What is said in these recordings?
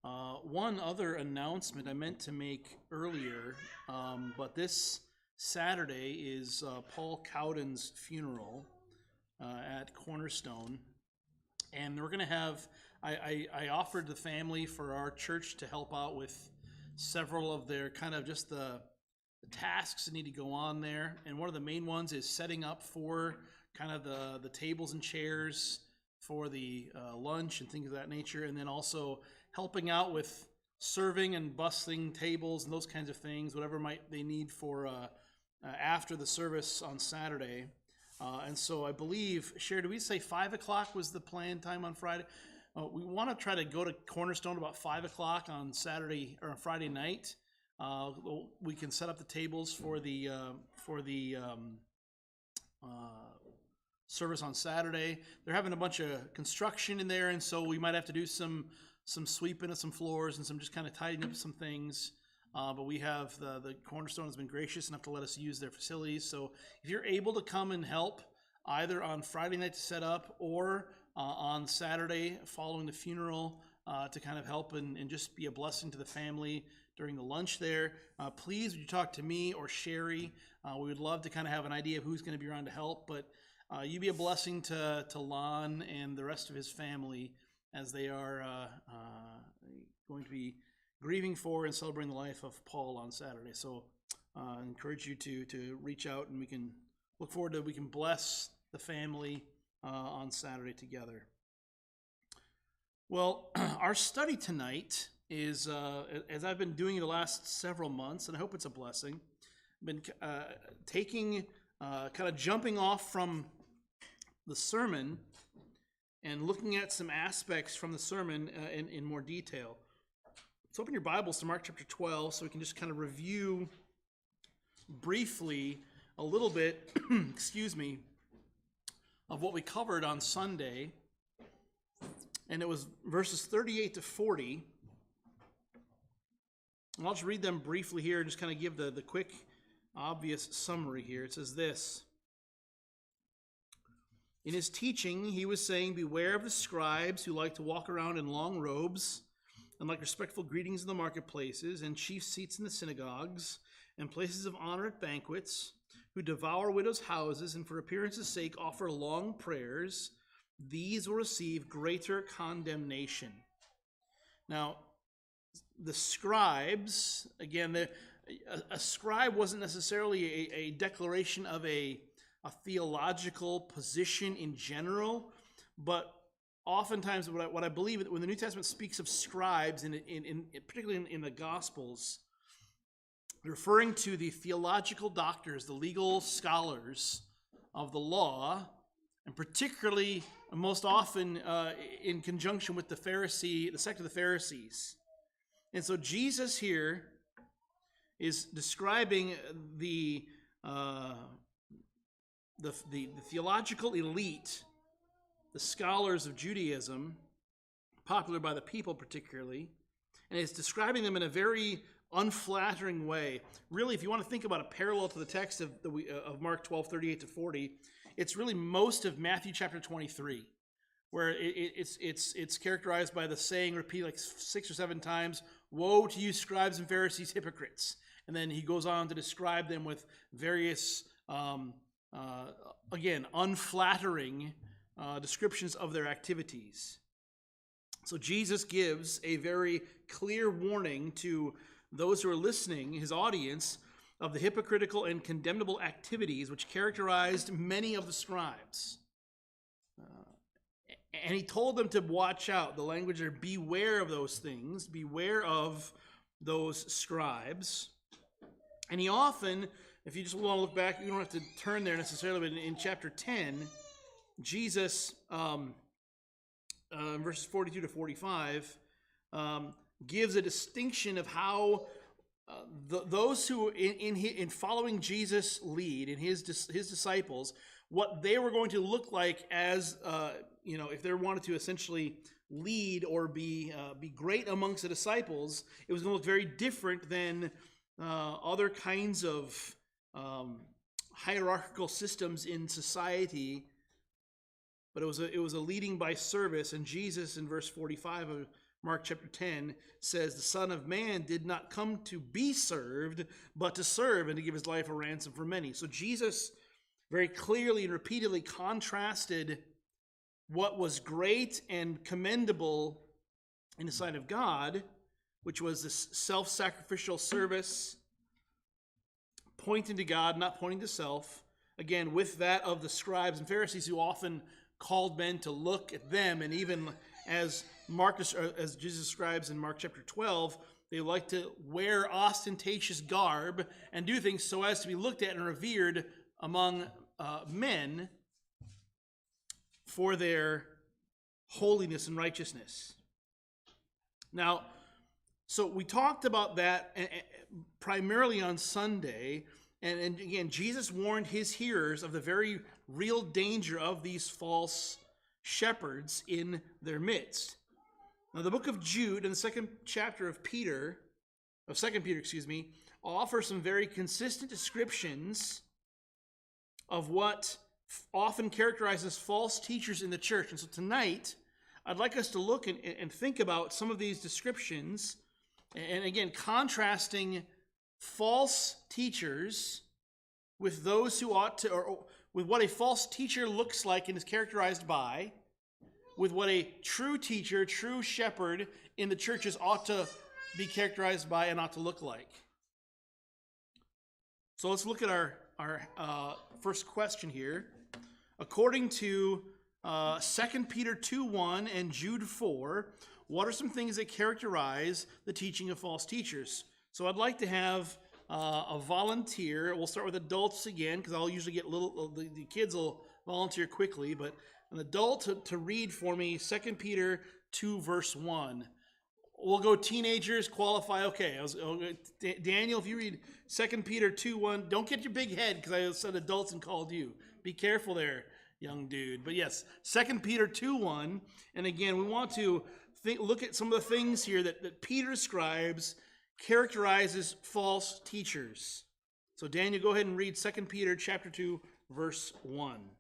One other announcement I meant to make earlier, but this Saturday is Paul Cowden's funeral at Cornerstone. And we're going to have, I offered the family for our church to help out with several of their kind of just the tasks that need to go on there. And one of the main ones is setting up for kind of the tables and chairs for the lunch and things of that nature. And then also helping out with serving and busting tables and those kinds of things, whatever might they need for after the service on Saturday. And so I believe, Sherry, did we say 5 o'clock was the planned time on Friday? We want to try to go to Cornerstone about 5 o'clock on Saturday or on Friday night. We can set up the tables for the service on Saturday. They're having a bunch of construction in there, and so we might have to do some sweeping of some floors and some just kind of tidying up some things. But we have the Cornerstone has been gracious enough to let us use their facilities. So if you're able to come and help either on Friday night to set up or on Saturday following the funeral to kind of help and just be a blessing to the family during the lunch there, please would you talk to me or Sherry? We would love to kind of have an idea of who's going to be around to help. But you be a blessing to Lon and the rest of his family as they are going to be grieving for and celebrating the life of Paul on Saturday. So I encourage you to reach out, and we can look forward to, we can bless the family on Saturday together. Well, our study tonight is, as I've been doing the last several months, and I hope it's a blessing, I've been taking, kind of jumping off from the sermon and looking at some aspects from the sermon in more detail. So open your Bibles to Mark chapter 12 so we can just kind of review briefly a little bit, excuse me, of what we covered on Sunday. And it was verses 38 to 40. And I'll just read them briefly here and just kind of give the quick, obvious summary here. It says this: in his teaching, he was saying, "Beware of the scribes who like to walk around in long robes and like respectful greetings in the marketplaces and chief seats in the synagogues and places of honor at banquets, who devour widows' houses and for appearance's sake offer long prayers. These will receive greater condemnation." Now, the scribes, again, a scribe wasn't necessarily a declaration of a theological position in general, but oftentimes what I believe when the New Testament speaks of scribes, particularly in the Gospels, referring to the theological doctors, the legal scholars of the law, and particularly most often in conjunction with the sect of the Pharisees. And so Jesus here is describing the theological elite, the scholars of Judaism, popular by the people particularly, and it's describing them in a very unflattering way. Really, if you want to think about a parallel to the text of Mark 12, 38 to 40, it's really most of Matthew chapter 23, where it's characterized by the saying repeated like 6 or 7 times, "Woe to you, scribes and Pharisees, hypocrites." And then he goes on to describe them with various, again, unflattering descriptions of their activities. So Jesus gives a very clear warning to those who are listening, his audience, of the hypocritical and condemnable activities which characterized many of the scribes. And he told them to watch out. The language there, beware of those things, beware of those scribes. And he often, if you just want to look back, you don't have to turn there necessarily, but in chapter 10, Jesus, verses 42 to 45, gives a distinction of how those who, in following Jesus' lead, in his disciples, what they were going to look like as, if they wanted to essentially lead or be great amongst the disciples, it was going to look very different than other kinds of hierarchical systems in society. But it was a leading by service, and Jesus in verse 45 of Mark chapter 10 says, the Son of Man did not come to be served, but to serve and to give his life a ransom for many. So Jesus very clearly and repeatedly contrasted what was great and commendable in the sight of God, which was this self-sacrificial service, pointing to God, not pointing to self. Again, with that of the scribes and Pharisees who often called men to look at them, and even as Jesus describes in Mark chapter 12, they like to wear ostentatious garb and do things so as to be looked at and revered among men for their holiness and righteousness. Now, so we talked about that primarily on Sunday, and again, Jesus warned his hearers of the very real danger of these false shepherds in their midst. Now, the book of Jude and the second chapter of Second Peter, offer some very consistent descriptions of what often characterizes false teachers in the church. And so tonight, I'd like us to look and think about some of these descriptions, and again, contrasting false teachers with those who ought to, or with what a false teacher looks like and is characterized by, with what a true teacher, true shepherd in the churches ought to be characterized by and ought to look like. So let's look at our first question here. According to 2 Peter 2:1 and Jude 4, what are some things that characterize the teaching of false teachers? So I'd like to have a volunteer. We'll start with adults again, because I'll usually get the kids will volunteer quickly, but an adult to read for me 2 Peter 2 verse 1. We'll go teenagers, qualify, okay. Daniel, if you read 2 Peter 2:1, don't get your big head because I said adults and called you. Be careful there, young dude. But yes, 2 Peter 2:1, and again, we want to look at some of the things here that Peter describes characterizes false teachers. So Daniel, go ahead and read 2 Peter chapter 2, verse 1.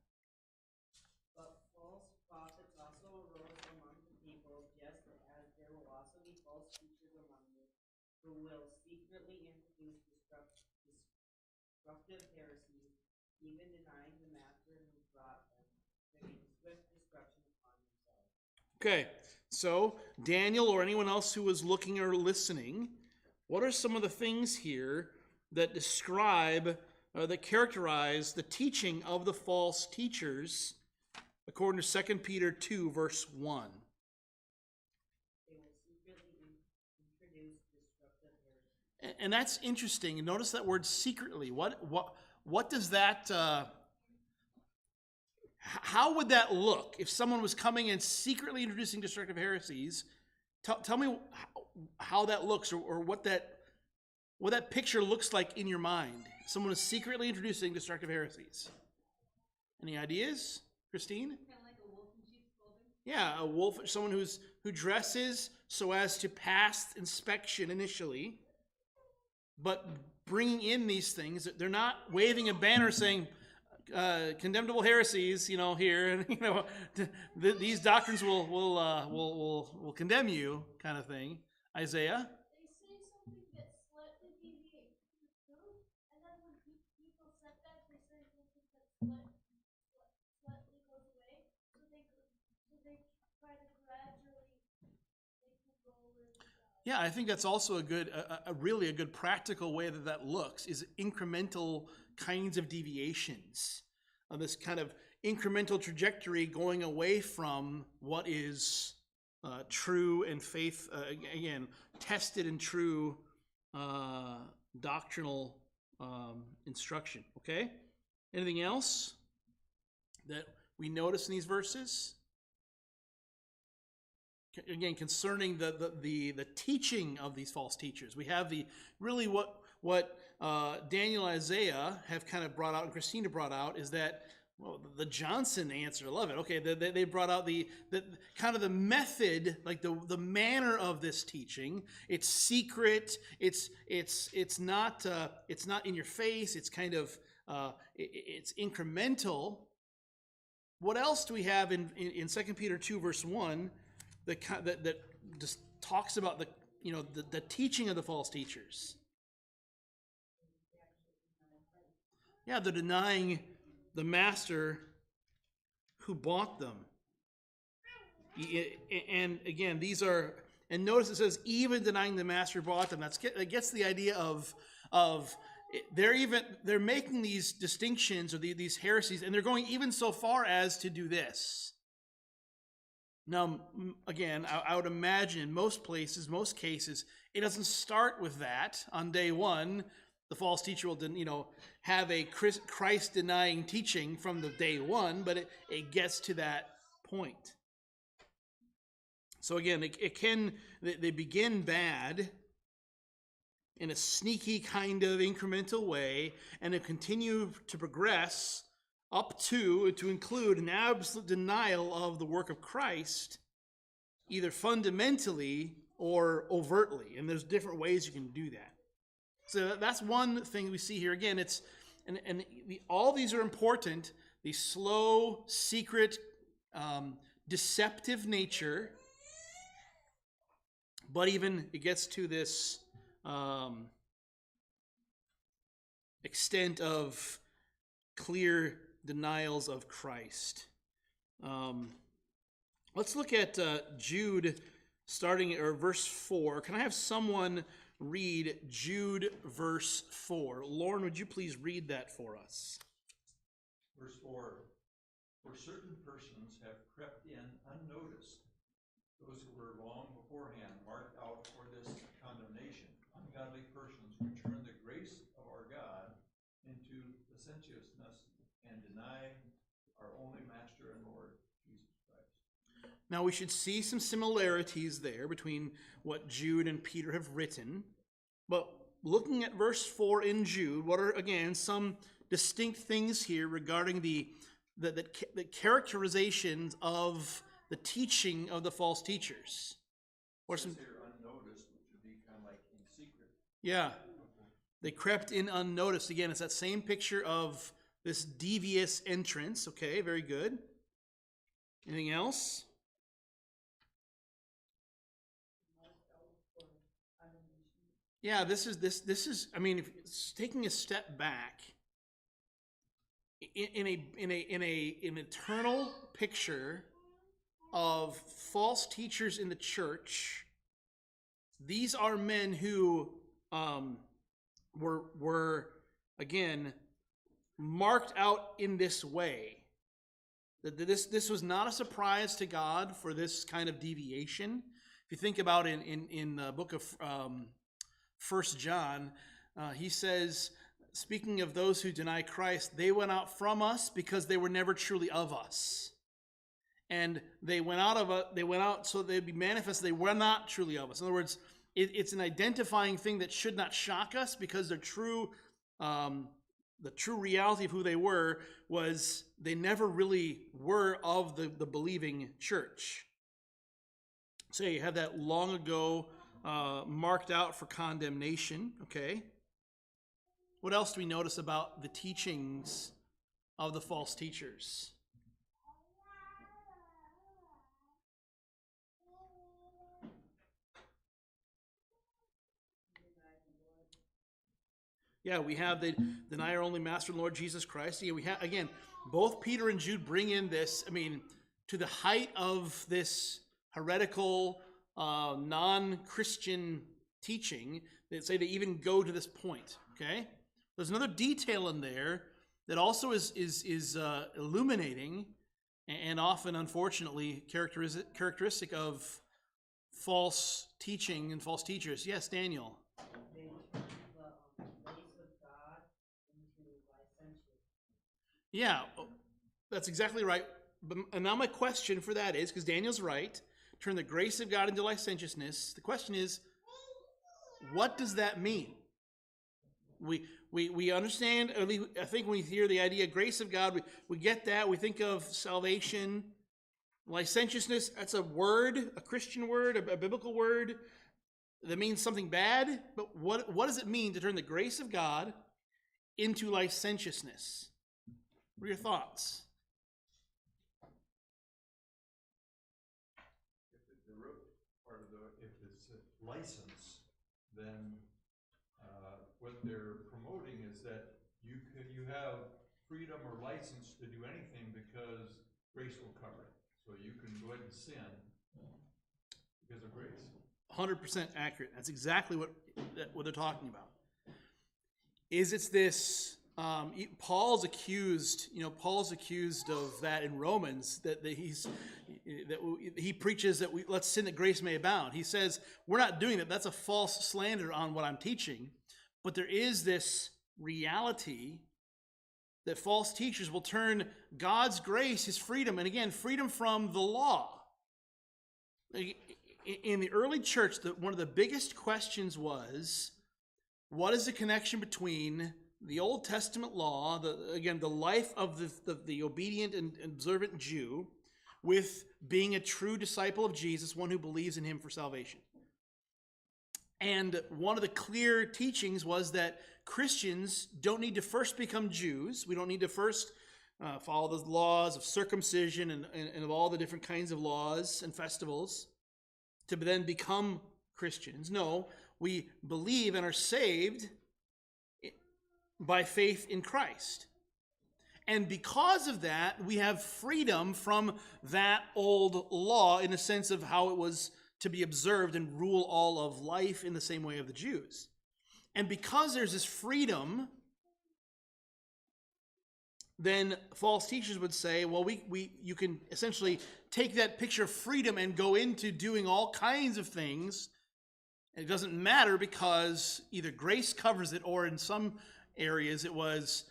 But false prophets also arose among the people, just as there will also be false teachers among you, who will secretly introduce destructive heresies, even denying the master who brought them, bringing swift destruction upon themselves. Okay, so Daniel or anyone else who was looking or listening, what are some of the things here that describe, that characterize the teaching of the false teachers according to 2 Peter 2, verse 1? They will secretly introduce destructive heresies. And that's interesting. Notice that word secretly. What does that, how would that look if someone was coming and secretly introducing destructive heresies? Tell me how that looks, or what that picture looks like in your mind. Someone is secretly introducing destructive heresies. Any ideas, Christine? Kind of like a wolf in sheep's clothing. Yeah, a wolf, someone who dresses so as to pass inspection initially, but bringing in these things. They're not waving a banner saying condemnable heresies, here, and these doctrines will condemn you, kind of thing. Isaiah. They say something that slightly deviates from the truth, and then when people set that, they say something that slightly goes away, so they try to gradually make people go where they go. Yeah, I think that's also really a good practical way that looks, is incremental kinds of deviations, of this kind of incremental trajectory going away from what is true and faith, again, tested and true doctrinal instruction. Okay? Anything else that we notice in these verses? Again, concerning the teaching of these false teachers, we have what Daniel and Isaiah have kind of brought out, and Christina brought out, is that, well, the Johnson answer, I love it. Okay, they brought out the kind of the method, like the manner of this teaching. It's secret. It's not in your face. It's kind of it's incremental. What else do we have in 2 Peter 2 verse 1 that just talks about the teaching of the false teachers. Yeah, they're denying the master who bought them. And again, and notice it says even denying the master who bought them. That gets the idea of they're making these distinctions or these heresies, and they're going even so far as to do this. Now, again, I would imagine in most places, most cases, it doesn't start with that on day one. The false teacher will, have a Christ-denying teaching from the day one, but it gets to that point. So again, they begin bad in a sneaky kind of incremental way, and they continue to progress up to include an absolute denial of the work of Christ, either fundamentally or overtly. And there's different ways you can do that. So that's one thing we see here. Again, all these are important. The slow, secret, deceptive nature, but even it gets to this extent of clear denials of Christ. Let's look at Jude, verse 4. Can I have someone read Jude verse 4? Lauren, would you please read that for us? Verse 4, for certain persons have crept in unnoticed, those who were long beforehand marked out for this condemnation, ungodly persons who turn the grace of our God into licentiousness and deny our only Master and Lord, Jesus Christ. Now we should see some similarities there between what Jude and Peter have written. But looking at verse 4 in Jude, what are, again, some distinct things here regarding the characterizations of the teaching of the false teachers? Or some Here unnoticed, which would be kind of like in secret. Yeah. They crept in unnoticed. Again, it's that same picture of this devious entrance. Okay, very good. Anything else? Yeah, this is. I mean, if it's taking a step back in an eternal picture of false teachers in the church. These are men who were again marked out in this way. That this was not a surprise to God for this kind of deviation. If you think about in the book of 1 John, he says, speaking of those who deny Christ, they went out from us because they were never truly of us. And they went out so they'd be manifest they were not truly of us. In other words, it's an identifying thing that should not shock us, because the true reality of who they were was they never really were of the believing church. So you have that long ago marked out for condemnation. Okay. What else do we notice about the teachings of the false teachers? Yeah, we have the deny our only Master and Lord Jesus Christ. Yeah, we have, again, both Peter and Jude bring in this, to the height of this heretical, non-Christian teaching. They say they even go to this point, okay? There's another detail in there that also is illuminating and often, unfortunately, characteristic of false teaching and false teachers. Yes, Daniel. They turn the grace of God into licentiousness. Yeah, that's exactly right. And now my question for that is, because Daniel's right, turn the grace of God into licentiousness. The question is, what does that mean? We understand, at least I think when we hear the idea of grace of God, we get that. We think of salvation. Licentiousness, that's a word, a Christian word, a biblical word that means something bad. But what does it mean to turn the grace of God into licentiousness? What are your thoughts? If the root part of if the then what they're promoting is that you have freedom or license to do anything because grace will cover it. So you can go ahead and sin because of grace. 100% accurate. That's exactly what they're talking about. It's this, Paul's accused of that in Romans, that he preaches that let's sin that grace may abound. He says, we're not doing that. That's a false slander on what I'm teaching. But there is this reality that false teachers will turn God's grace, his freedom, and again, freedom from the law. In the early church, one of the biggest questions was, what is the connection between the Old Testament law, the life of the obedient and observant Jew, with being a true disciple of Jesus, one who believes in him for salvation? And one of the clear teachings was that Christians don't need to first become Jews. We don't need to first follow the laws of circumcision and of all the different kinds of laws and festivals to then become Christians. No, we believe and are saved by faith in Christ. And because of that, we have freedom from that old law in the sense of how it was to be observed and rule all of life in the same way of the Jews. And because there's this freedom, then false teachers would say, well, you can essentially take that picture of freedom and go into doing all kinds of things. And it doesn't matter because either grace covers it, or in some areas it was,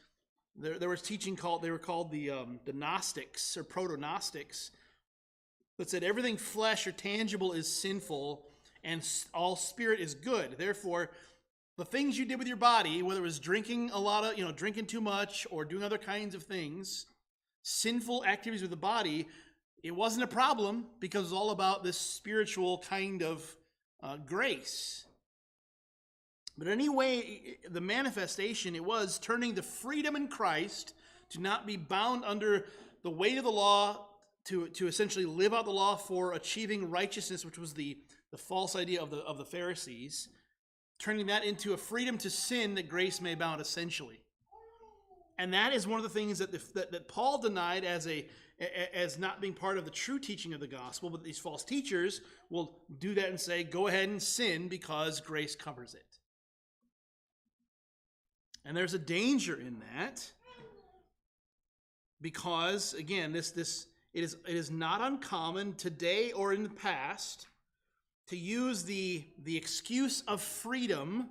there was teaching they were called the Gnostics or Proto-Gnostics, that said everything flesh or tangible is sinful and all spirit is good. Therefore, the things you did with your body, whether it was drinking drinking too much or doing other kinds of things, sinful activities with the body, it wasn't a problem because it was all about this spiritual kind of grace. But anyway, the manifestation, it was turning the freedom in Christ to not be bound under the weight of the law, to essentially live out the law for achieving righteousness, which was the false idea of the Pharisees, turning that into a freedom to sin that grace may abound, essentially. And that is one of the things that Paul denied as not being part of the true teaching of the gospel. But these false teachers will do that and say, go ahead and sin because grace covers it. And there's a danger in that because, again, it is not uncommon today or in the past to use the excuse of freedom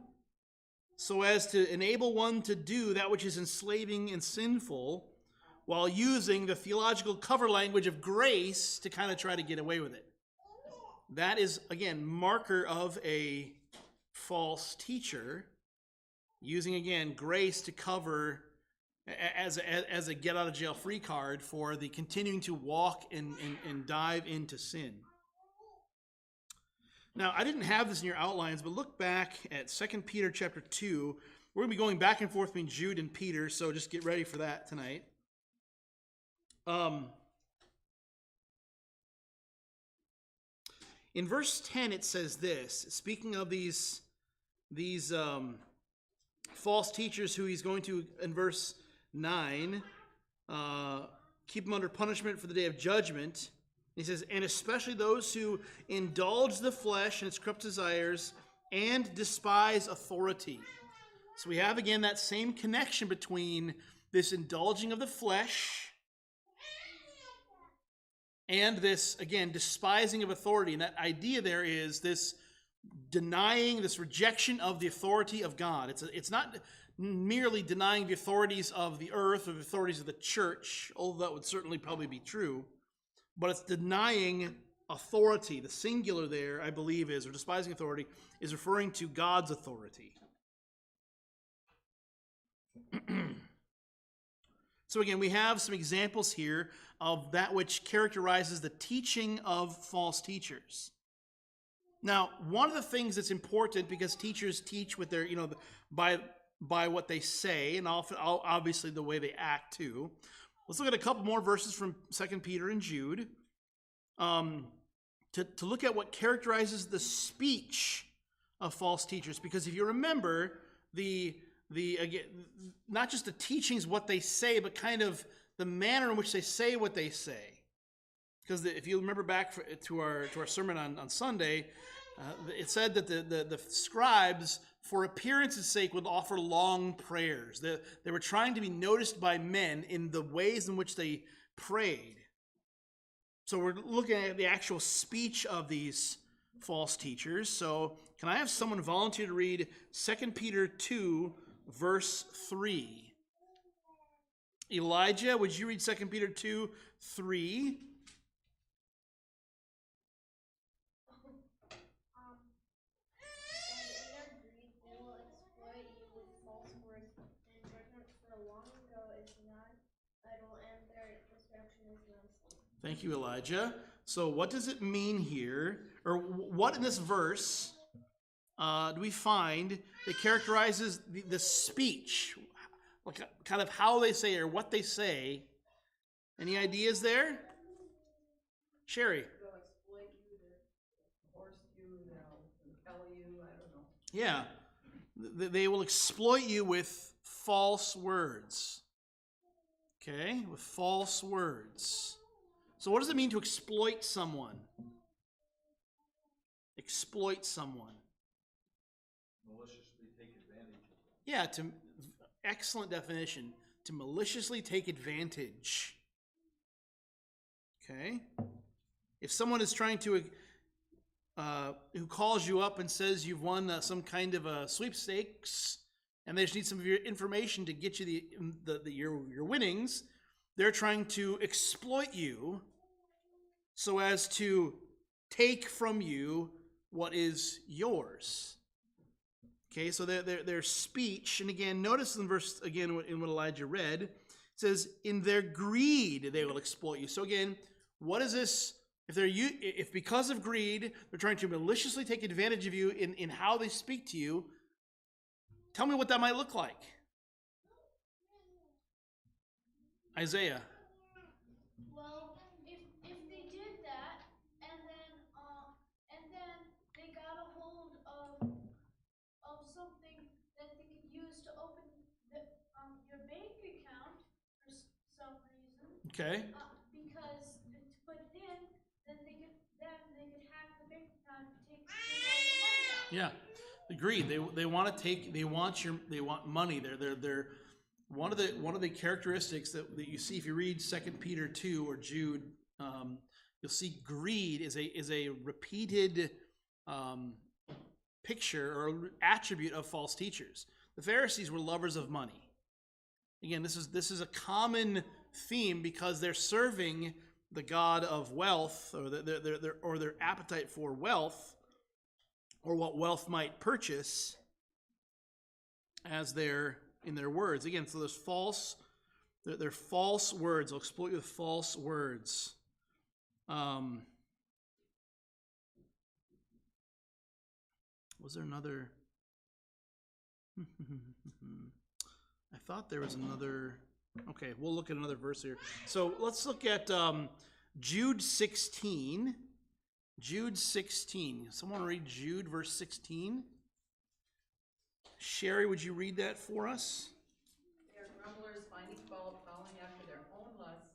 so as to enable one to do that which is enslaving and sinful, while using the theological cover language of grace to kind of try to get away with it. That is, again, marker of a false teacher, using, again, grace to cover as a get-out-of-jail-free card for the continuing to walk and dive into sin. Now, I didn't have this in your outlines, but look back at 2 Peter chapter 2. We're going to be going back and forth between Jude and Peter, so just get ready for that tonight. In verse 10, it says this, speaking of these false teachers who he's going to, in verse 9, keep them under punishment for the day of judgment. He says, and especially those who indulge the flesh and its corrupt desires and despise authority. So we have, again, that same connection between this indulging of the flesh and this, again, despising of authority. And that idea there is this denying, this rejection of the authority of God. It's not merely denying the authorities of the earth or the authorities of the church, although that would certainly probably be true. But it's denying authority. The singular there, I believe, or despising authority, is referring to God's authority. So again, we have some examples here of that which characterizes the teaching of false teachers. Now, one of the things that's important, because teachers teach with their, by what they say, and often, obviously the way they act too. Let's look at a couple more verses from 2 Peter and Jude to look at what characterizes the speech of false teachers. Because if you remember, the again, not just the teachings, what they say, but kind of the manner in which they say what they say. Because if you remember back to our sermon on Sunday, it said that the scribes, for appearance's sake, would offer long prayers. They were trying to be noticed by men in the ways in which they prayed. So we're looking at the actual speech of these false teachers. So can I have someone volunteer to read 2 Peter 2, verse 3? Elijah, would you read 2 Peter 2, 3? And in their greed they will exploit you with false words, and judgment for long ago is not idle, and their destruction is not asleep. Thank you, Elijah. So what does it mean here, or what in this verse do we find that characterizes the speech, like kind of how they say or what they say? Any ideas there? Sherry? They'll exploit you, they'll force you, they'll compel you, I don't know. Yeah. They will exploit you with false words. Okay? With false words. So what does it mean to exploit someone? Exploit someone. Maliciously take advantage of them. Yeah, excellent definition. To maliciously take advantage. Okay? If someone is trying to, who calls you up and says you've won some kind of a sweepstakes, and they just need some of your information to get you your winnings, they're trying to exploit you so as to take from you what is yours. Okay, so their speech, and again, notice in verse, again, in what Elijah read, it says, in their greed they will exploit you. So again, what is this? If because of greed, they're trying to maliciously take advantage of you in how they speak to you, tell me what that might look like. Isaiah. Well, if they did that, and then they got a hold of something that they could use to open your bank account for some reason, Okay. because to put it in, then they could hack the bank account and take all your money out. Yeah. Agreed. They want to take. They want money. They're one of the characteristics that you see if you read 2 Peter 2 or Jude, you'll see greed is a repeated picture or attribute of false teachers. The Pharisees were lovers of money. Again, this is a common theme because they're serving the god of wealth, or their appetite for wealth, or what wealth might purchase, as in their words. Again, so there's they're false words. They'll exploit you with false words. Was there another? I thought there was another. Okay, we'll look at another verse here. So let's look at Jude 16. Jude 16. Someone read Jude verse 16. Sherry, would you read that for us? They are grumblers, finding fault, following after their own lusts.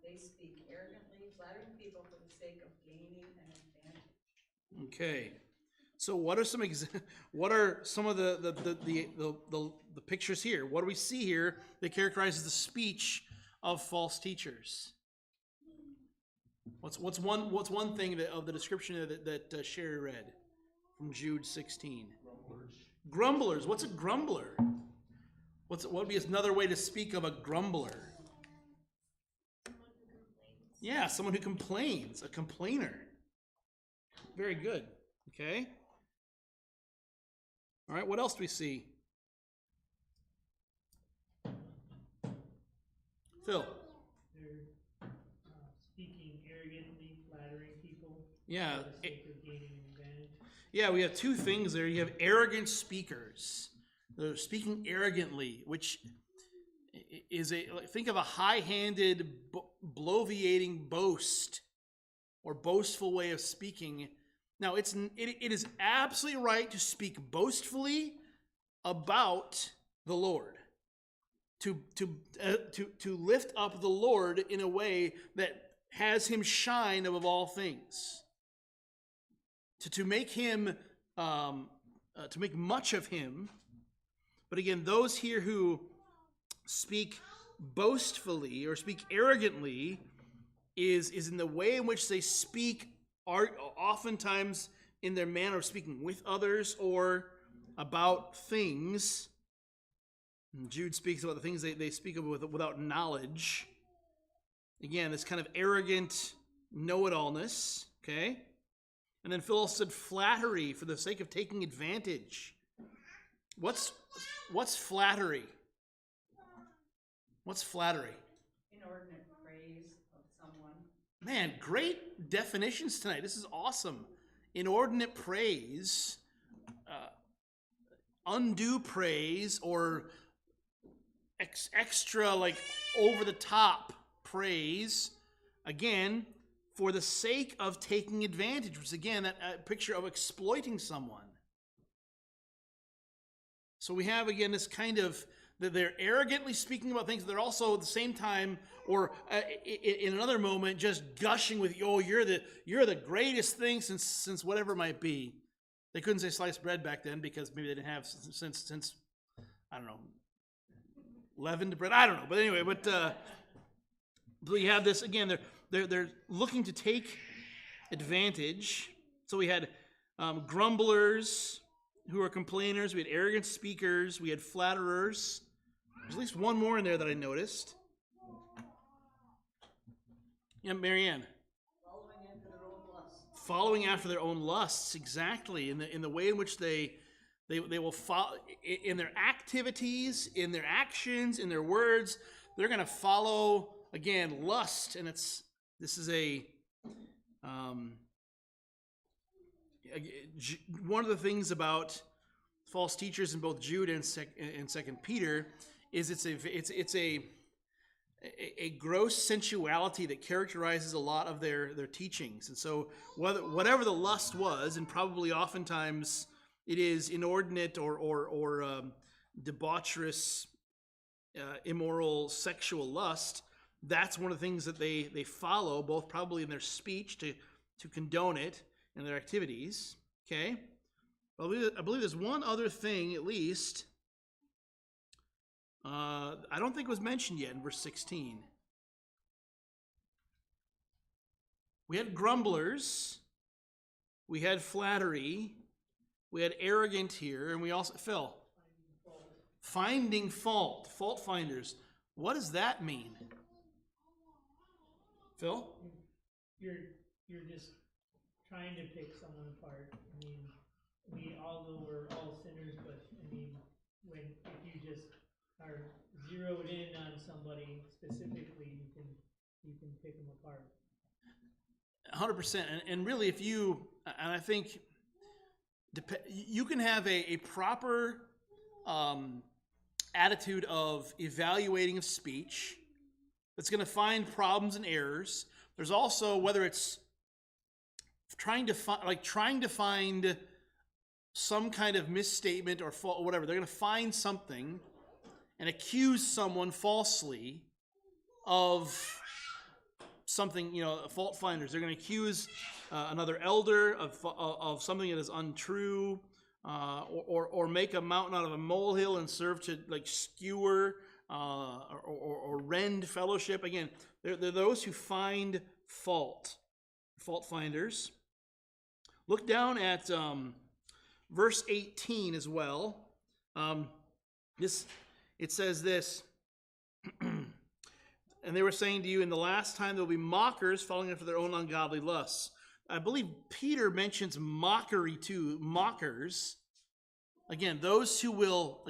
They speak arrogantly, flattering people for the sake of gaining an advantage. Okay. So what are some of the pictures here? What do we see here that characterizes the speech of false teachers? What's one thing of the description that Sherry read from Jude 16? Grumblers. What's a grumbler? What would be another way to speak of a grumbler? Yeah, someone who complains, a complainer. Very good. Okay. All right, what else do we see? Phil. They're speaking arrogantly, flattering people Yeah. for the sake of gaining an advantage. Yeah, we have two things there. You have arrogant speakers. They're speaking arrogantly, which is think of a high-handed, bloviating boast or boastful way of speaking. Now, it is absolutely right to speak boastfully about the Lord, to lift up the Lord in a way that has him shine above all things, to make him, to make much of him. But again, those here who speak boastfully or speak arrogantly is in the way in which they speak, are oftentimes in their manner of speaking with others or about things. And Jude speaks about the things they speak of without knowledge. Again, this kind of arrogant know-it-allness, okay? And then Phil said flattery for the sake of taking advantage. What's flattery? What's flattery? Inordinate praise of someone. Man, great definitions tonight. This is awesome. Inordinate praise, undue praise, or extra, like, over-the-top praise. Again, for the sake of taking advantage, which is, again, that picture of exploiting someone. So we have, again, this kind of, that they're arrogantly speaking about things. They're also at the same time, or in another moment, just gushing with, "Oh, you're the greatest thing since whatever it might be." They couldn't say sliced bread back then because maybe they didn't have since I don't know, leavened bread. I don't know, but anyway, but we have this again. They're looking to take advantage. So we had grumblers who are complainers. We had arrogant speakers. We had flatterers. There's at least one more in there that I noticed. Yeah, Marianne. Following after their own lusts. Following after their own lusts, exactly. In the way in which they will follow in their activities, in their actions, in their words, they're going to follow again lust, and this is one of the things about false teachers in both Jude and 2 Peter is it's a gross sensuality that characterizes a lot of their teachings. And so whatever the lust was, and probably oftentimes it is inordinate or debaucherous, immoral sexual lust, that's one of the things that they follow, both probably in their speech to condone it and their activities. Okay? I believe there's one other thing, at least, I don't think it was mentioned yet in verse 16. We had grumblers, we had flattery, we had arrogant here, and we also, Phil, finding fault, fault finders. What does that mean? Phil? You're just trying to pick someone apart. I mean, we all know we're all sinners, but I mean, if you just are zeroed in on somebody specifically, you can pick them apart. 100%. And really, and I think you can have a proper attitude of evaluating of speech that's going to find problems and errors. There's also, whether it's trying to find some kind of misstatement or fault or whatever, they're going to find something and accuse someone falsely of something, fault finders. They're going to accuse another elder of something that is untrue, or make a mountain out of a molehill and serve to skewer or rend fellowship. Again, they're those who find fault finders. Look down at verse 18 as well. It says this, and they were saying to you, in the last time there will be mockers following after their own ungodly lusts. I believe Peter mentions mockery too, mockers. Again, those who will,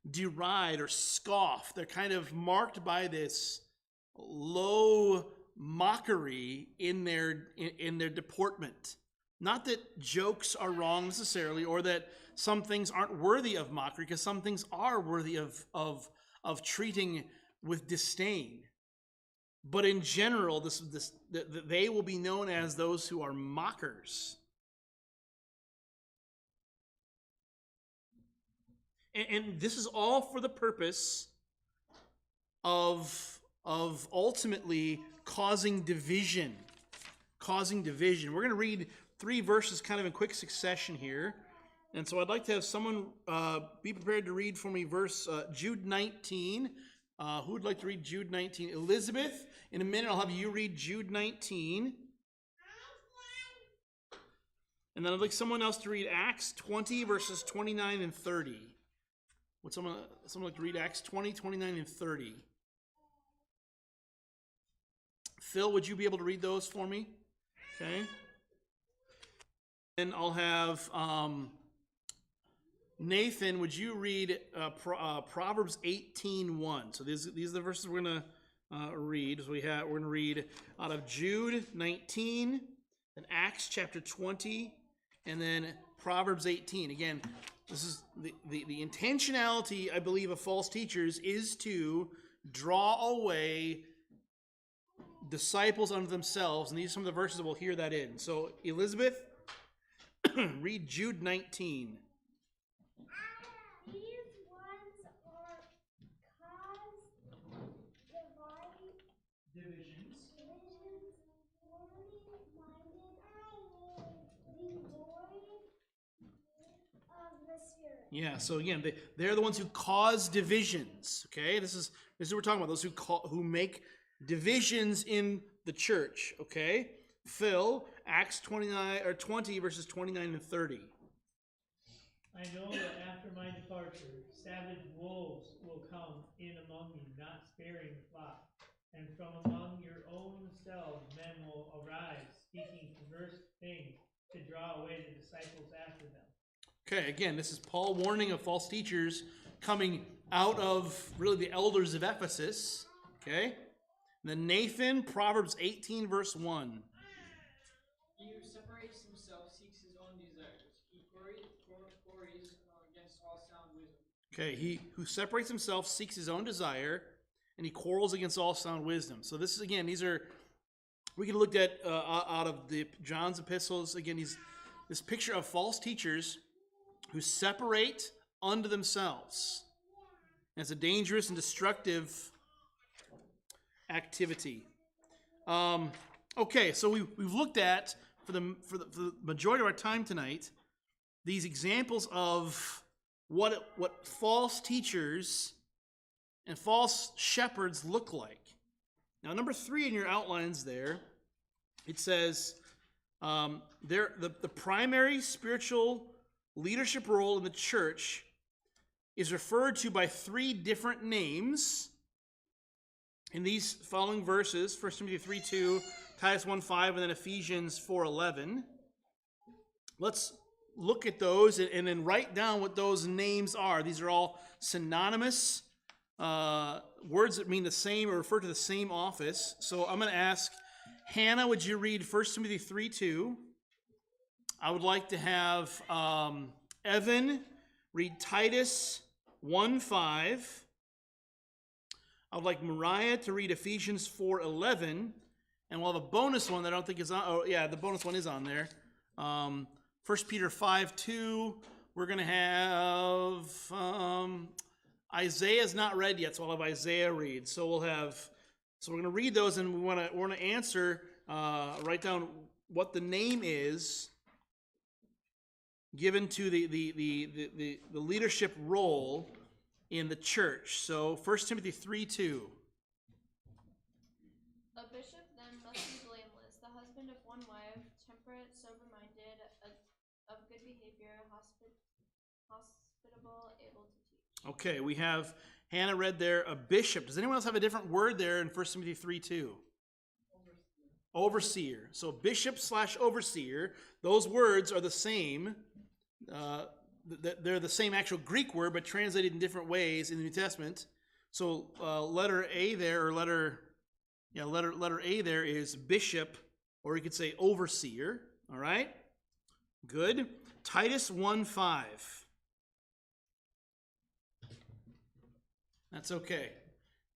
deride or scoff. They're kind of marked by this low mockery in their deportment. Not that jokes are wrong necessarily, or that some things aren't worthy of mockery, because some things are worthy of treating with disdain. But in general, they will be known as those who are mockers. And this is all for the purpose of ultimately causing division. Causing division. We're going to read 3 verses kind of in quick succession here. And so I'd like to have someone be prepared to read for me Jude 19. Who would like to read Jude 19? Elizabeth, in a minute I'll have you read Jude 19. And then I'd like someone else to read Acts 20, verses 29 and 30. Would someone like to read Acts 20, 29, and 30? Phil, would you be able to read those for me? Okay. And I'll have Nathan, would you read Proverbs 18:1? So these are the verses we're going to read. So we're going to read out of Jude 19, then Acts chapter 20, and then Proverbs 18. Again, this is the intentionality, I believe, of false teachers is to draw away disciples unto themselves, and these are some of the verses that we'll hear that in. So, Elizabeth, read Jude 19. These ones are cause Divisions. divisions, worldly-minded, devoid of the Spirit. Yeah, so again, they're the ones who cause divisions. Okay, this is what we're talking about. Those who make divisions in the church. Okay, Phil, Acts 20 verses 29 and 30. I know that after my departure, savage wolves will come in among you, not sparing the flock. And from among your own selves men will arise, speaking perverse things to draw away the disciples after them. Okay, again, this is Paul warning of false teachers coming out of really the elders of Ephesus. Okay, and then Nathan, Proverbs 18 verse 1. He who separates himself seeks his own desires. He quarries against all sound wisdom. Okay, he who separates himself seeks his own desire, and he quarrels against all sound wisdom. So this is, again, these are, we can look at out of the John's epistles, again, this picture of false teachers who separate unto themselves. And it's a dangerous and destructive activity. Okay, so we've looked at, for the majority of our time tonight, these examples of what false teachers and false shepherds look like. Now, number 3 in your outlines there, it says the primary spiritual leadership role in the church is referred to by 3 different names in these following verses: 1 Timothy 3:2, Titus 1:5, and then Ephesians 4:11. Let's look at those and then write down what those names are. These are all synonymous words that mean the same or refer to the same office. So I'm going to ask Hannah, would you read 1 Timothy 3:2? I would like to have Evan read Titus 1:5. I would like Mariah to read Ephesians 4:11. And we'll have a bonus one that I don't think is on. Oh, yeah, the bonus one is on there. 1 Peter 5:2. We're going to have Isaiah's not read yet, so I'll have Isaiah read. So we're going to read those, and we want to answer, write down what the name is given to the leadership role in the church. So 1 Timothy 3:2. A bishop then must be blameless, the husband of one wife, temperate, sober-minded, of good behavior, hospitable, able to teach. Okay, we have Hannah read there a bishop. Does anyone else have a different word there in 1 Timothy 3:2? Overseer. So bishop / overseer, those words are the same. They're the same actual Greek word, but translated in different ways in the New Testament. So letter A there, or letter A there is bishop, or you could say overseer. All right? Good. Titus 1:5. That's okay.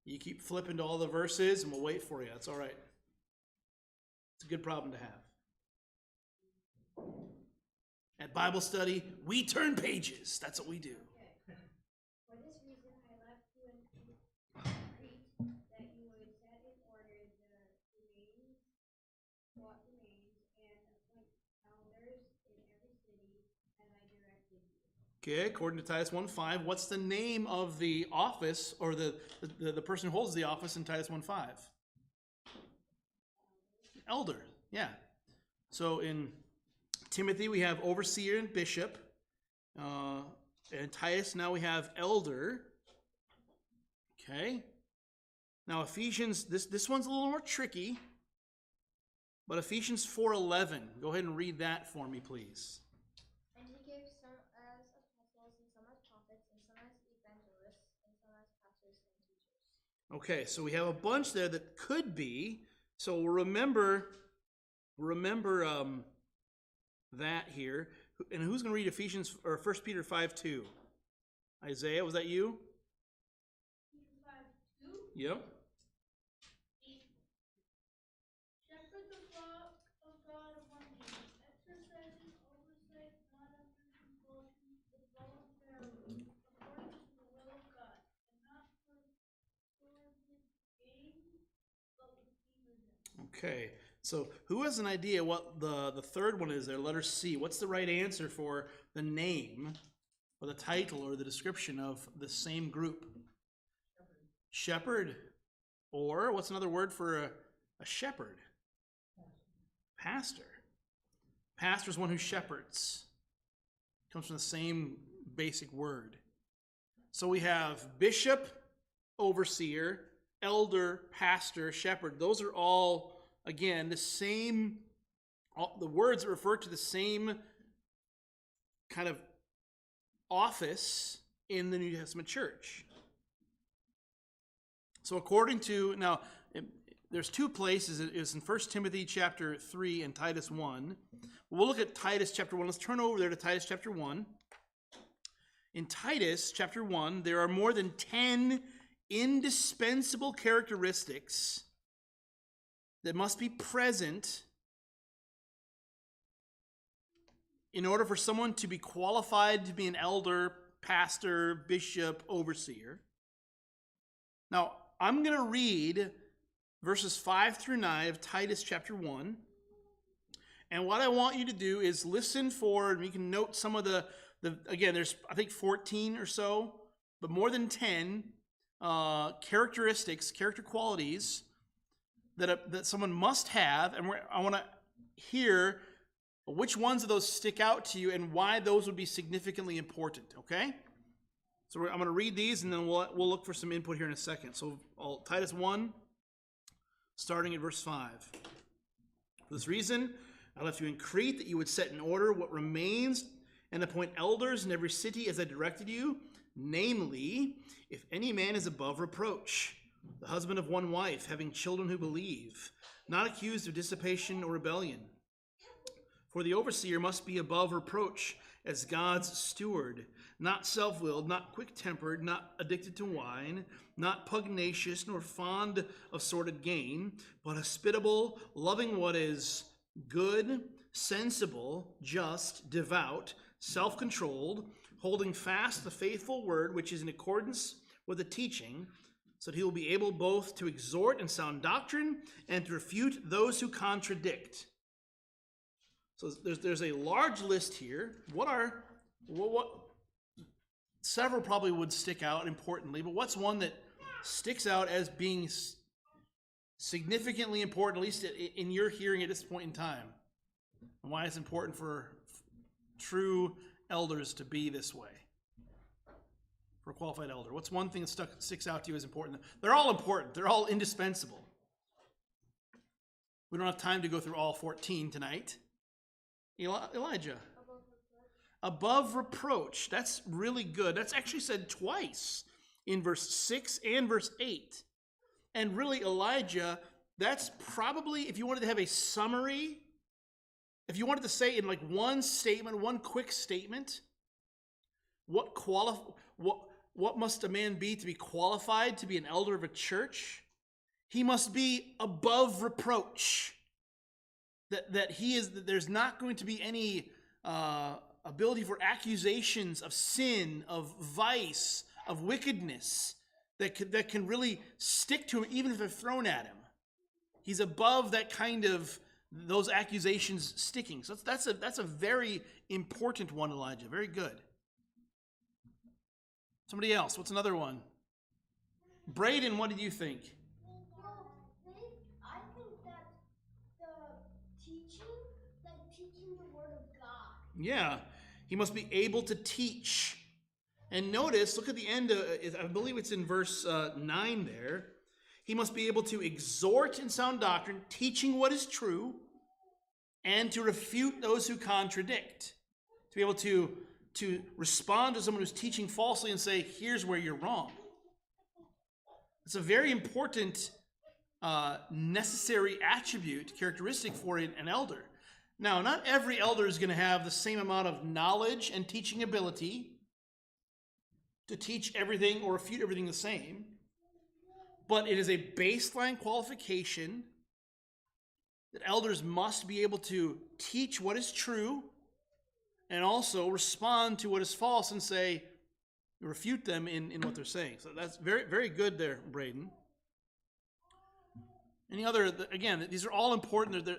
You keep flipping to all the verses, and we'll wait for you. That's all right. It's a good problem to have. At Bible study, we turn pages. That's what we do. Okay, according to Titus 1:5, what's the name of the office or the person who holds the office in Titus 1:5? Elder, yeah. So in Timothy we have overseer and bishop. And Titus now we have elder. Okay. Now Ephesians, this one's a little more tricky. But Ephesians 4:11, go ahead and read that for me, please. And he gave some as apostles, and some as prophets, and some as evangelists, and some as pastors and teachers. Okay, so we have a bunch there that could be. So remember that here. And who's going to read Ephesians or 1 Peter 5:2? Isaiah, was that you? 5:2. Yep. Shepherd the flock of God among you, exercising oversight not under compulsion, but voluntarily, according to the will of God, and not for sordid gain, but with eagerness. Okay, so who has an idea what the third one is there, letter C? What's the right answer for the name or the title or the description of the same group? Shepherd. Or what's another word for a shepherd? Pastor. Pastor is one who shepherds. Comes from the same basic word. So we have bishop, overseer, elder, pastor, shepherd. Those are all, again, the same, the words that refer to the same kind of office in the New Testament church. So according to, now, there's two places. It's in 1 Timothy chapter 3 and Titus 1. We'll look at Titus chapter 1. Let's turn over there to Titus chapter 1. In Titus chapter 1, there are more than 10 indispensable characteristics that must be present in order for someone to be qualified to be an elder, pastor, bishop, overseer. Now, I'm going to read verses 5 through 9 of Titus chapter 1. And what I want you to do is listen for, and you can note some of the again, there's, I think, 14 or so, but more than 10 characteristics, character qualities that someone must have. And I want to hear which ones of those stick out to you and why those would be significantly important, okay? So I'm going to read these, and then we'll look for some input here in a second. So Titus 1, starting at verse 5. For this reason, I left you in Crete, that you would set in order what remains and appoint elders in every city as I directed you. Namely, if any man is above reproach, the husband of one wife, having children who believe, not accused of dissipation or rebellion. For the overseer must be above reproach as God's steward, not self-willed, not quick-tempered, not addicted to wine, not pugnacious, nor fond of sordid gain, but hospitable, loving what is good, sensible, just, devout, self-controlled, holding fast the faithful word which is in accordance with the teaching, so that he will be able both to exhort in sound doctrine and to refute those who contradict. So there's a large list here. What several probably would stick out importantly, but what's one that sticks out as being significantly important, at least in your hearing at this point in time? And why it's important for true elders to be this way? For a qualified elder. What's one thing that sticks out to you as important? They're all important. They're all indispensable. We don't have time to go through all 14 tonight. Elijah. Above reproach. That's really good. That's actually said twice in verse 6 and verse 8. And really, Elijah, that's probably, if you wanted to have a summary, if you wanted to say in like one statement, one quick statement, what must a man be to be qualified to be an elder of a church? He must be above reproach. That there's not going to be any ability for accusations of sin, of vice, of wickedness that can really stick to him, even if they're thrown at him. He's above that kind of those accusations sticking. So that's a very important one, Elijah. Very good. Somebody else. What's another one? Braden, what did you think? I think that teaching the word of God. Yeah, he must be able to teach. And notice, look at the end, I believe it's in verse 9 there. He must be able to exhort in sound doctrine, teaching what is true, and to refute those who contradict. To be able to respond to someone who's teaching falsely and say, here's where you're wrong. It's a very important, necessary attribute, characteristic for an elder. Now, not every elder is going to have the same amount of knowledge and teaching ability to teach everything or refute everything the same, but it is a baseline qualification that elders must be able to teach what is true and also respond to what is false and say, refute them in what they're saying. So that's very, very good there, Braden. Any other, again, these are all important. They're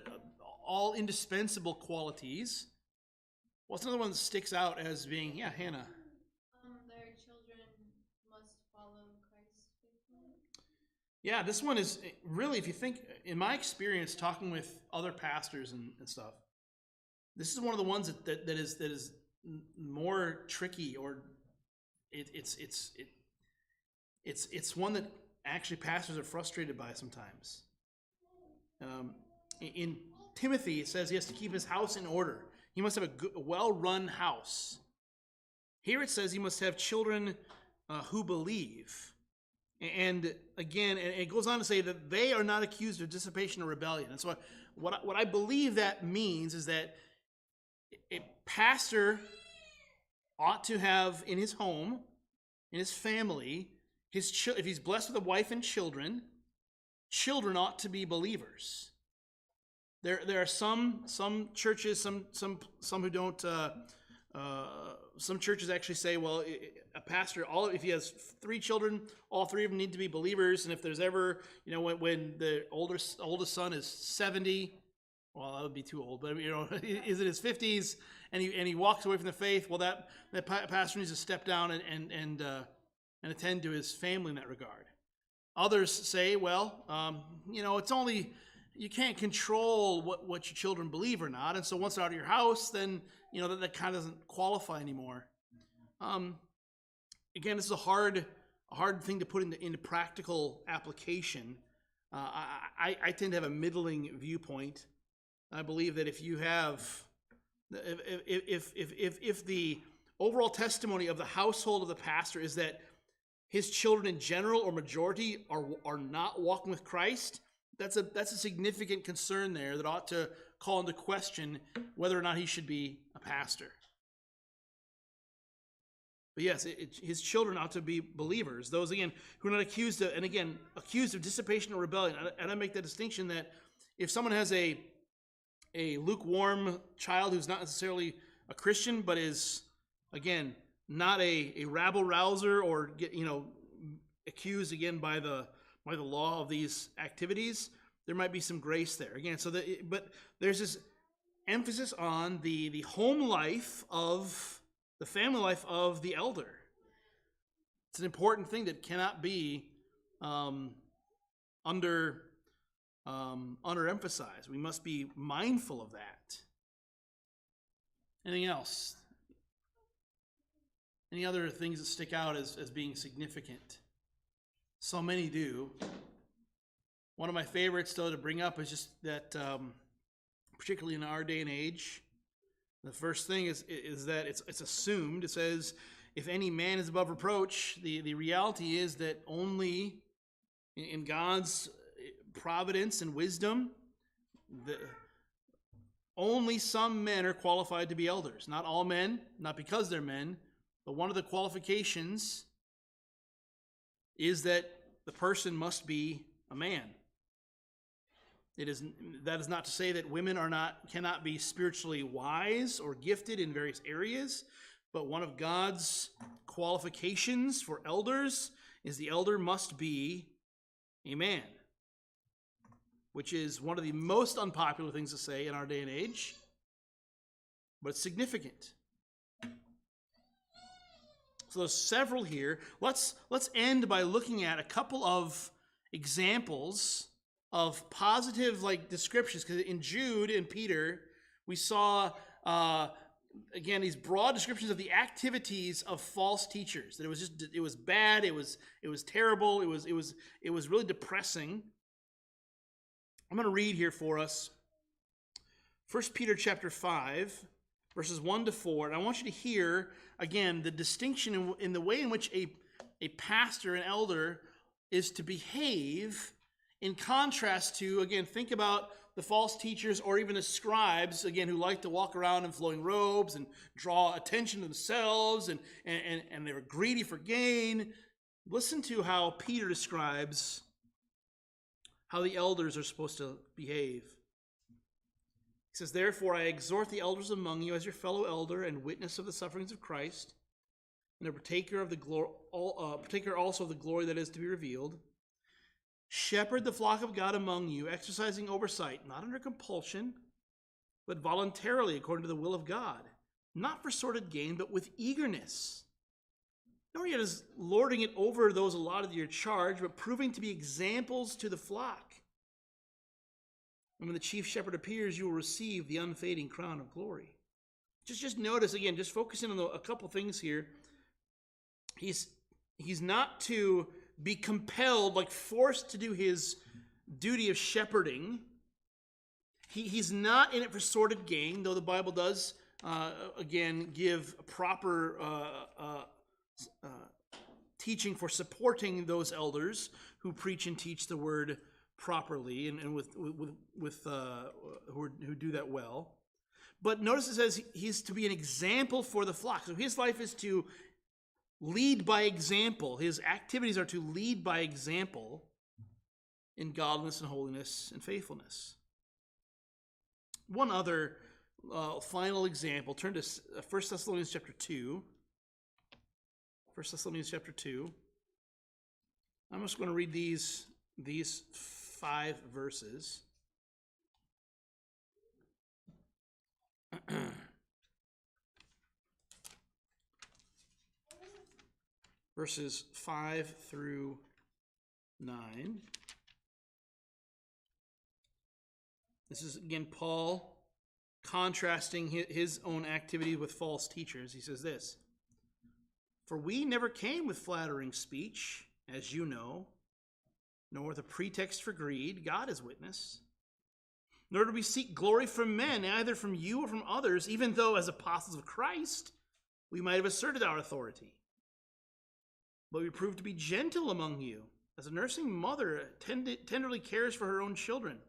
all indispensable qualities. What's another one that sticks out as being, yeah, Hannah? Their children must follow Christ faithfully. Yeah, this one is really, if you think, in my experience, talking with other pastors and stuff, this is one of the ones that is more tricky, or it's one that actually pastors are frustrated by sometimes. In Timothy, it says he has to keep his house in order. He must have a well-run house. Here it says he must have children who believe. And again, it goes on to say that they are not accused of dissipation or rebellion. And so what I believe that means is that a pastor ought to have in his home, in his family, if he's blessed with a wife and children ought to be believers. There are some churches, some who don't. Some churches actually say, well, a pastor, if he has 3 children, all 3 of them need to be believers. And if there's ever, when the oldest son is 70, well, that would be too old, but is in his 50s, and he walks away from the faith, well, that pastor needs to step down and attend to his family in that regard. Others say, well, it's only, you can't control what your children believe or not, and so once they're out of your house, then that kind of doesn't qualify anymore. Again, this is a hard thing to put into practical application. I tend to have a middling viewpoint. I believe that if you have, if the overall testimony of the household of the pastor is that his children in general or majority are not walking with Christ, that's a significant concern there that ought to call into question whether or not he should be a pastor. But yes, his children ought to be believers. Those, again, who are not accused of dissipation or rebellion. And I make that distinction that if someone has a lukewarm child who's not necessarily a Christian, but is, again, not a rabble-rouser or accused, again, by the law of these activities, there might be some grace there. Again, but there's this emphasis on the home life of the family life of the elder. It's an important thing that cannot be underemphasized. We must be mindful of that. Anything else? Any other things that stick out as being significant? So many do. One of my favorites, though, to bring up is just that, particularly in our day and age, the first thing is that it's assumed. It says, if any man is above reproach, the reality is that only in God's providence and wisdom, only some men are qualified to be elders. Not all men, not because they're men, but one of the qualifications is that the person must be a man. That is not to say that women cannot be spiritually wise or gifted in various areas, but one of God's qualifications for elders is the elder must be a man, which is one of the most unpopular things to say in our day and age, but it's significant. So there's several here. Let's end by looking at a couple of examples of positive descriptions, because in Jude and Peter we saw again these broad descriptions of the activities of false teachers. That it was bad, it was terrible, it was really depressing. I'm going to read here for us 1 Peter chapter 5 verses 1 to 4, and I want you to hear again the distinction in the way in which a pastor, an elder, is to behave in contrast to, again, think about the false teachers or even the scribes, again, who like to walk around in flowing robes and draw attention to themselves, and they were greedy for gain. Listen to how Peter describes how the elders are supposed to behave. He says, "Therefore I exhort the elders among you as your fellow elder and witness of the sufferings of Christ, and a partaker also of the glory that is to be revealed. Shepherd the flock of God among you, exercising oversight, not under compulsion, but voluntarily according to the will of God, not for sordid gain, but with eagerness. Nor yet as lording it over those allotted to your charge, but proving to be examples to the flock. And when the chief shepherd appears, you will receive the unfading crown of glory." Just notice, again, just focusing on a couple things here. He's not to be compelled, forced to do his duty of shepherding. He's not in it for sordid gain, though the Bible does, again, give proper teaching for supporting those elders who preach and teach the word properly and who do that well. But notice it says he's to be an example for the flock. So his life is to lead by example. His activities are to lead by example in godliness and holiness and faithfulness. One other final example. Turn to 1 Thessalonians chapter 2. 1 Thessalonians chapter 2. I'm just going to read these 5 verses. Verses 5 through 9. This is, again, Paul contrasting his own activity with false teachers. He says this, "For we never came with flattering speech, as you know, nor with a pretext for greed, God is witness. Nor do we seek glory from men, either from you or from others, even though as apostles of Christ we might have asserted our authority. But we proved to be gentle among you, as a nursing mother tenderly cares for her own children.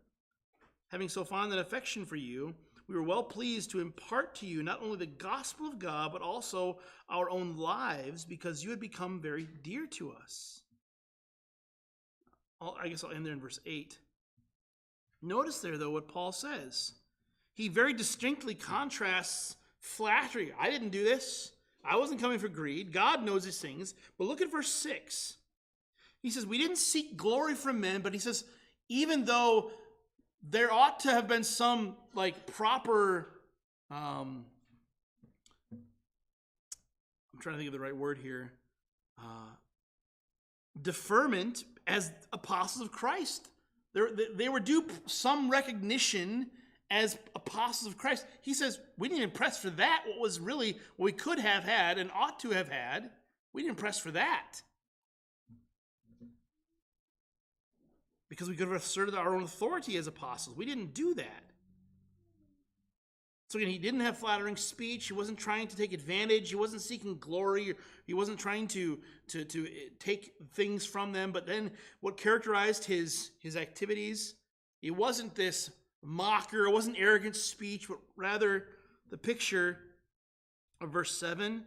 Having so fond an affection for you, we were well pleased to impart to you not only the gospel of God, but also our own lives, because you had become very dear to us." I guess I'll end there in verse 8. Notice there, though, what Paul says. He very distinctly contrasts flattery. I didn't do this. I wasn't coming for greed. God knows these things. But look at verse 6. He says, we didn't seek glory from men, but he says, even though there ought to have been some proper, I'm trying to think of the right word here, deferment as apostles of Christ. They were due some recognition as apostles of Christ. He says, we didn't even press for that. What we could have had and ought to have had, we didn't press for that. Because we could have asserted our own authority as apostles. We didn't do that. So again, he didn't have flattering speech. He wasn't trying to take advantage. He wasn't seeking glory. He wasn't trying to take things from them. But then what characterized his activities, it wasn't this mocker, it wasn't arrogant speech, but rather the picture of verse 7,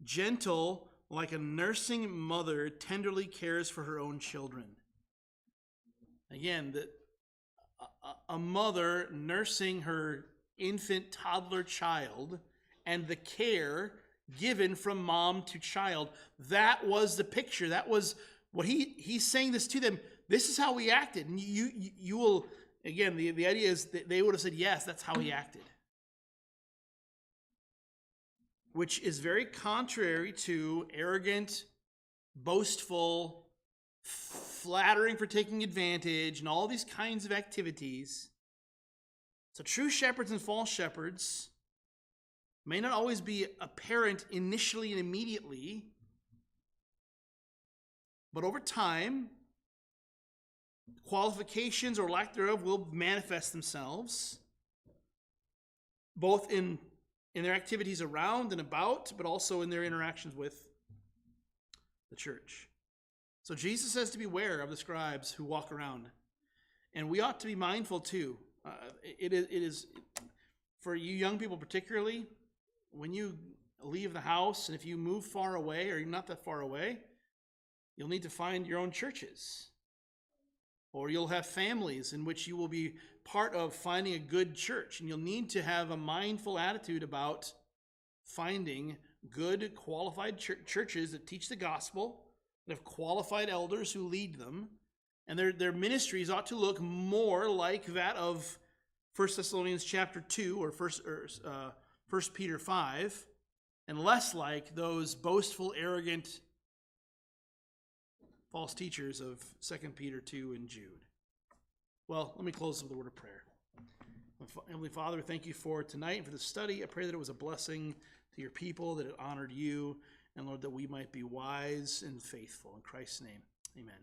gentle like a nursing mother tenderly cares for her own children. Again, a mother nursing her infant toddler child and the care given from mom to child. That was the picture. That was what he's saying this to them. This is how we acted. And you will, again, the idea is that they would have said, yes, that's how he acted. which is very contrary to arrogant, boastful, flattering for taking advantage, and all these kinds of activities. So true shepherds and false shepherds may not always be apparent initially and immediately, but over time, qualifications or lack thereof will manifest themselves, both in their activities around and about, but also in their interactions with the church. So Jesus says to beware of the scribes who walk around. And we ought to be mindful too. It is for you young people particularly, when you leave the house, and if you move far away or you're not that far away, you'll need to find your own churches. Or you'll have families in which you will be part of finding a good church. And you'll need to have a mindful attitude about finding good, qualified churches that teach the gospel, that have qualified elders who lead them. And their ministries ought to look more like that of 1 Thessalonians chapter 2 or 1 Peter 5, and less like those boastful, arrogant, false teachers of 2 Peter 2 and Jude. Well, let me close with a word of prayer. Heavenly Father, thank you for tonight and for the study. I pray that it was a blessing to your people, that it honored you, and Lord, that we might be wise and faithful. In Christ's name, amen.